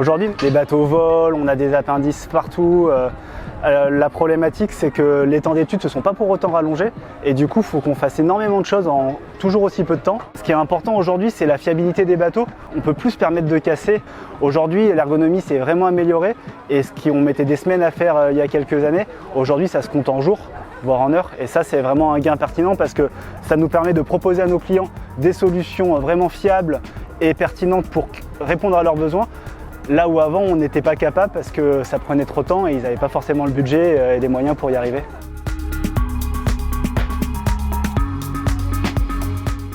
Aujourd'hui, les bateaux volent, on a des appendices partout. La problématique, c'est que les temps d'étude ne se sont pas pour autant rallongés et du coup, il faut qu'on fasse énormément de choses en toujours aussi peu de temps. Ce qui est important aujourd'hui, c'est la fiabilité des bateaux. On peut plus se permettre de casser. Aujourd'hui, l'ergonomie s'est vraiment améliorée et ce qu'on mettait des semaines à faire il y a quelques années, aujourd'hui, ça se compte en jours, voire en heures. Et ça, c'est vraiment un gain pertinent parce que ça nous permet de proposer à nos clients des solutions vraiment fiables et pertinentes pour répondre à leurs besoins. Là où avant on n'était pas capable parce que ça prenait trop de temps et ils n'avaient pas forcément le budget et les moyens pour y arriver.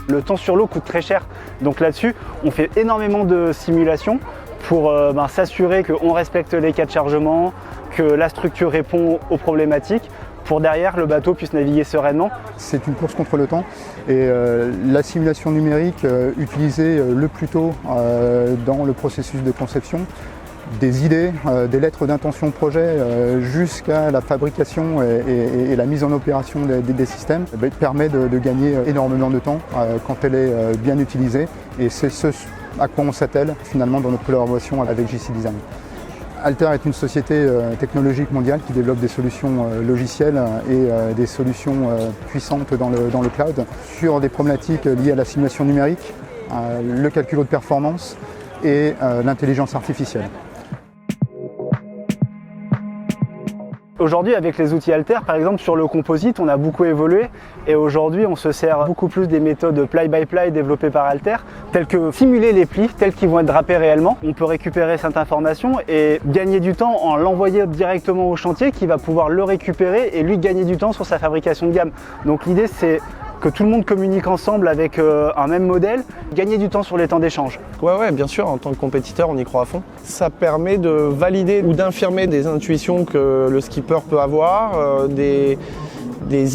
Le temps sur l'eau coûte très cher, donc là-dessus on fait énormément de simulations pour s'assurer qu'on respecte les cas de chargement, que la structure répond aux problématiques, pour derrière le bateau puisse naviguer sereinement. C'est une course contre le temps et la simulation numérique utilisée le plus tôt dans le processus de conception, des idées, des lettres d'intention projet jusqu'à la fabrication et la mise en opération des systèmes permet de gagner énormément de temps quand elle est bien utilisée et c'est ce à quoi on s'attelle finalement dans notre collaboration avec JC Design. Alter est une société technologique mondiale qui développe des solutions logicielles et des solutions puissantes dans le cloud sur des problématiques liées à la simulation numérique, le calcul de performance et l'intelligence artificielle. Aujourd'hui, avec les outils Alter, par exemple sur le composite, on a beaucoup évolué et aujourd'hui on se sert beaucoup plus des méthodes ply-by-ply développées par Alter, telles que simuler les plis tels qu'ils vont être drapés réellement. On peut récupérer cette information et gagner du temps en l'envoyant directement au chantier qui va pouvoir le récupérer et lui gagner du temps sur sa fabrication de gamme. Donc l'idée c'est que tout le monde communique ensemble avec un même modèle, gagner du temps sur les temps d'échange. Ouais, bien sûr, en tant que compétiteur, on y croit à fond. Ça permet de valider ou d'infirmer des intuitions que le skipper peut avoir, des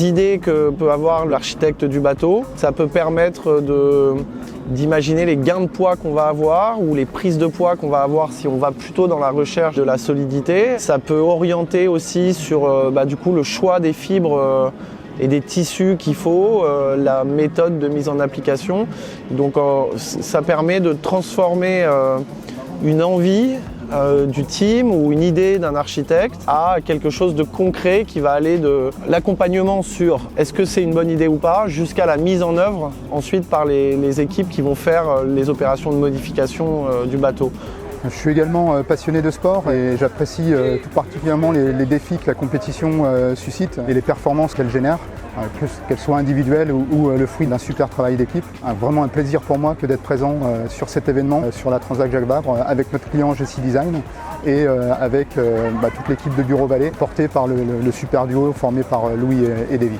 idées que peut avoir l'architecte du bateau. Ça peut permettre d'imaginer les gains de poids qu'on va avoir ou les prises de poids qu'on va avoir si on va plutôt dans la recherche de la solidité. Ça peut orienter aussi sur du coup, le choix des fibres et des tissus qu'il faut, la méthode de mise en application. Donc ça permet de transformer une envie du team ou une idée d'un architecte à quelque chose de concret qui va aller de l'accompagnement sur est-ce que c'est une bonne idée ou pas jusqu'à la mise en œuvre ensuite par les équipes qui vont faire les opérations de modification du bateau. Je suis également passionné de sport et j'apprécie tout particulièrement les défis que la compétition suscite et les performances qu'elle génère, qu'elles soient individuelles ou le fruit d'un super travail d'équipe. Vraiment un plaisir pour moi que d'être présent sur cet événement, sur la Transat Jacques Vabre, avec notre client JC Design et avec toute l'équipe de Bureau Vallée, portée par le super duo formé par Louis et Davy.